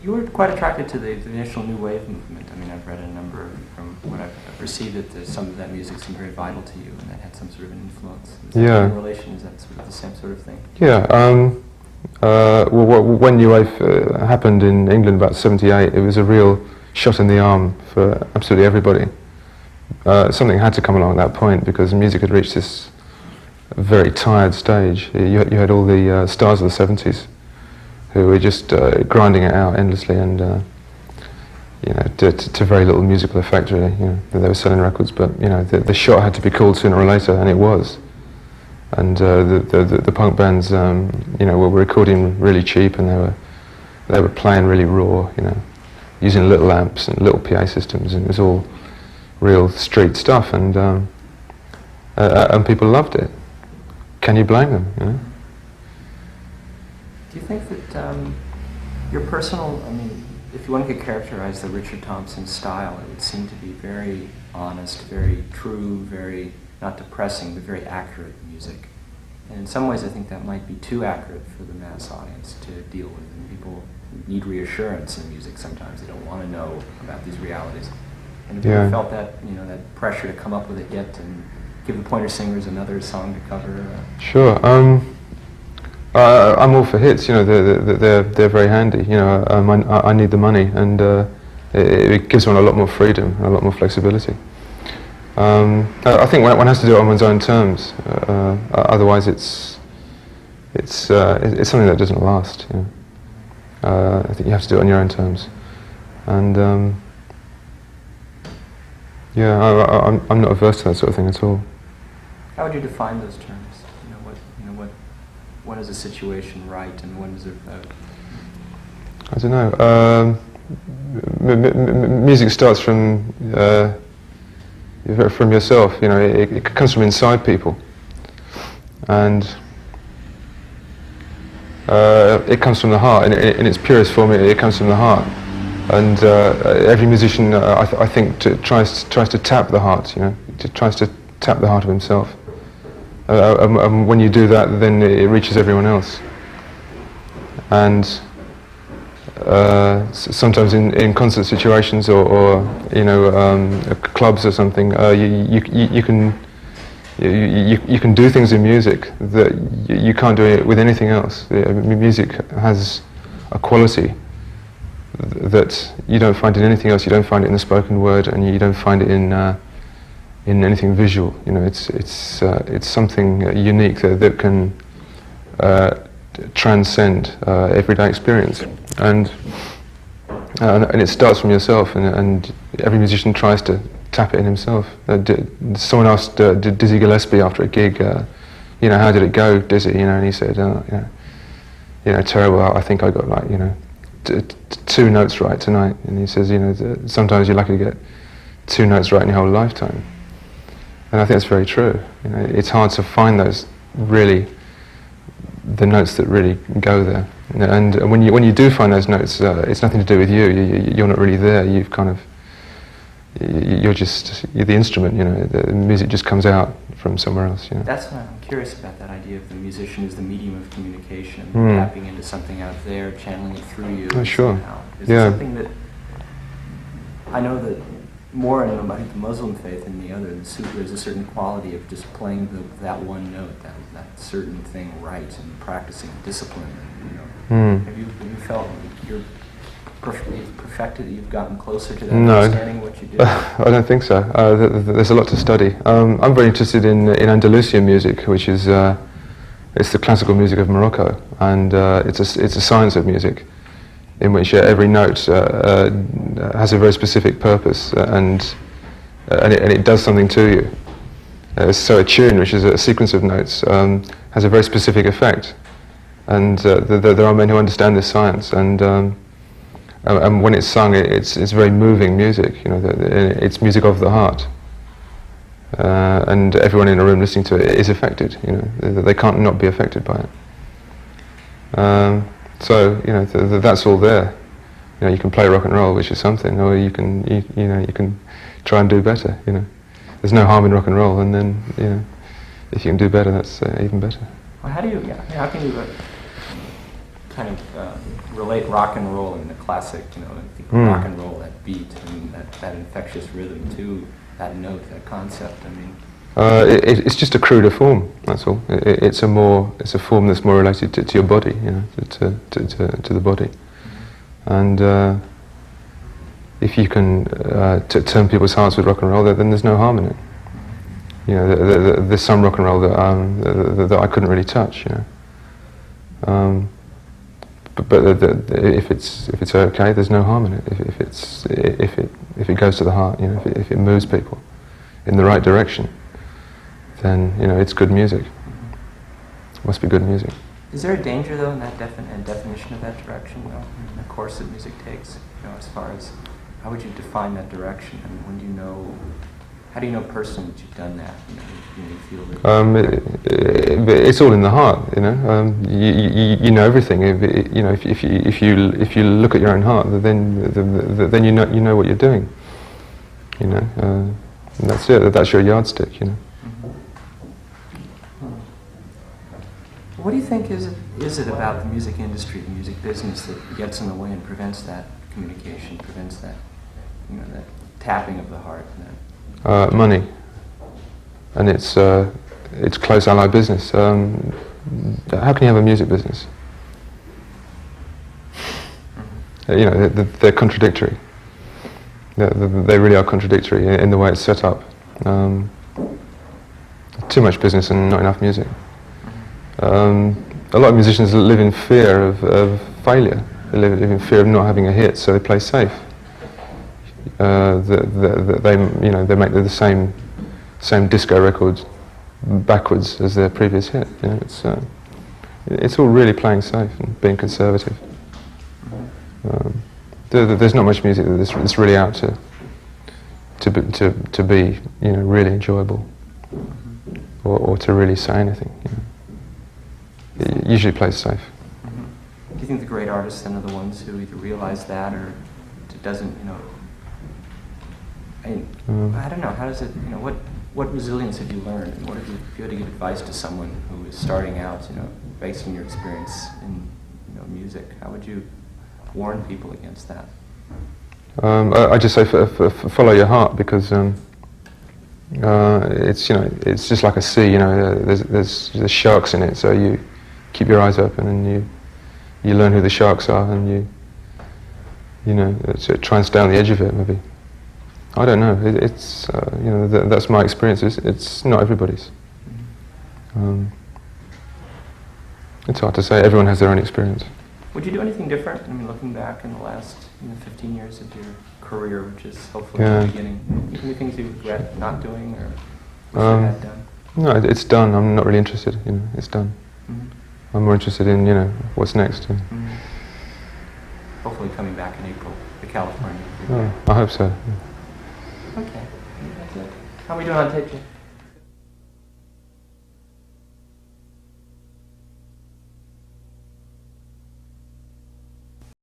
You were quite attracted to the initial new wave movement. I mean, I've read a number from what I've received that some of that music seemed very vital to you, and that had some sort of an influence. Is that in relation? Is that sort of the same sort of thing? Yeah. Well, when New Wave happened in England about '78, it was a real shot in the arm for absolutely everybody. Something had to come along at that point because music had reached this very tired stage. You had all the stars of the '70s who were just grinding it out endlessly and you know, to very little musical effect really. You know, they were selling records, but you know, the shot had to be called sooner or later, and it was. And the punk bands, you know, were recording really cheap, and they were playing really raw, you know, using little amps and little PA systems, and it was all real street stuff, and people loved it. Can you blame them? You know? Do you think that your personal, I mean, if you want to characterize the Richard Thompson style, it would seem to be very honest, very true, very not depressing, but very accurate music. And in some ways I think that might be too accurate for the mass audience to deal with. And people need reassurance in music sometimes. They don't want to know about these realities. And have you ever felt that, you know, that pressure to come up with a hit and give the Pointer Singers another song to cover? Sure. I'm all for hits. You know, they're very handy. You know, I need the money, and it gives one a lot more freedom, and a lot more flexibility. I think one has to do it on one's own terms. Otherwise, it's something that doesn't last. You know, I think you have to do it on your own terms, and yeah, I'm not averse to that sort of thing at all. How would you define those terms? When is a situation right, and when is it? I don't know. Music starts from yourself. You know, it comes from inside people, and it comes from the heart. In its purest form, it comes from the heart. And every musician, I think, tries to tap the heart. You know, tries to tap the heart of himself. And when you do that, then it reaches everyone else. And sometimes in concert situations or you know, clubs or something, you can do things in music that you can't do it with anything else. Music has a quality that you don't find in anything else. You don't find it in the spoken word, and you don't find it in anything visual. You know, it's something unique that can transcend everyday experience, and it starts from yourself. And every musician tries to tap it in himself. Someone asked Dizzy Gillespie after a gig, you know, how did it go, Dizzy? You know, and he said, you know, terrible. I think I got like, you know, 2 notes right tonight. And he says, you know, sometimes you're lucky to get 2 notes right in your whole lifetime. And I think that's very true. You know, it's hard to find those really, the notes that really go there. And when you do find those notes, it's nothing to do with you. You're not really there. You've kind of, you're the instrument. You know, the music just comes out from somewhere else. You know. That's what I'm curious about, that idea of the musician as the medium of communication, tapping into something out there, channeling it through you. Oh, sure. Somehow. Is it something that I know that more in I think the Muslim faith than the other, there's a certain quality of just playing that one note, that certain thing right, and practicing discipline. You know, have you felt you're perfected? You've gotten closer to that understanding what you do? I don't think so. There's a lot to study. I'm very interested in Andalusian music, which is it's the classical music of Morocco, and it's a science of music, in which every note has a very specific purpose, and it does something to you. So a tune, which is a sequence of notes, has a very specific effect, and there are men who understand this science, and when it's sung, it's very moving music. You know, it's music of the heart, and everyone in a room listening to it is affected. You know, they can't not be affected by it. So you know, that's all there. You know, you can play rock and roll, which is something, or you can try and do better. You know, there's no harm in rock and roll, and then you know, if you can do better, that's even better. Well, how can you kind of relate rock and roll in the classic, you know, I think rock and roll, that beat, I mean, that infectious rhythm to that note, that concept, I mean. It's just a cruder form. That's all. It's a form that's more related to your body, you know, to the body. And if you can turn people's hearts with rock and roll, then there's no harm in it. You know, there's some rock and roll that I couldn't really touch, you know. But if it's okay, there's no harm in it. If it goes to the heart, you know, if it moves people in the right direction, then you know it's good music. Must be good music. Is there a danger though in that definition of that direction, though, in the course that music takes? You know, as far as how would you define that direction? I mean, when do you know? How do you know personally that you've done that? You know, you feel that. It's all in the heart, you know. You know everything. You know, if you look at your own heart, then you know what you're doing. You know, and that's it. That's your yardstick, you know. What do you think is it about the music industry, the music business, that gets in the way and prevents that communication, prevents that, you know, that tapping of the heart? Money, and it's close ally business. How can you have a music business? You know, they're contradictory. They really are contradictory in the way it's set up. Too much business and not enough music. A lot of musicians live in fear of failure. They live in fear of not having a hit, so they play safe. They make the same disco records backwards as their previous hit. You know, it's all really playing safe and being conservative. There's not much music that's really out to be, you know, really enjoyable or to really say anything. You know. It usually plays safe. Do you think the great artists then are the ones who either realize that or it doesn't, you know? I don't know. How does it? You know, what resilience have you learned? And what if you had to give advice to someone who is starting out? You know, based on your experience in, you know, music, how would you warn people against that? I just say follow your heart, because it's, you know, it's just like a sea. You know, there's sharks in it, so you keep your eyes open and you learn who the sharks are, and you know, try and stay on the edge of it, maybe. I don't know. It's you know, that's my experience. It's not everybody's. It's hard to say. Everyone has their own experience. Would you do anything different? I mean, looking back in the last 15 years of your career, which is hopefully the beginning, any things you regret not doing or wish you had done? No, it's done. I'm not really interested. You know, it's done. I'm more interested in, you know, what's next. Hopefully coming back in April to California. I hope so. Okay, that's it. How are we doing on tape, Jim?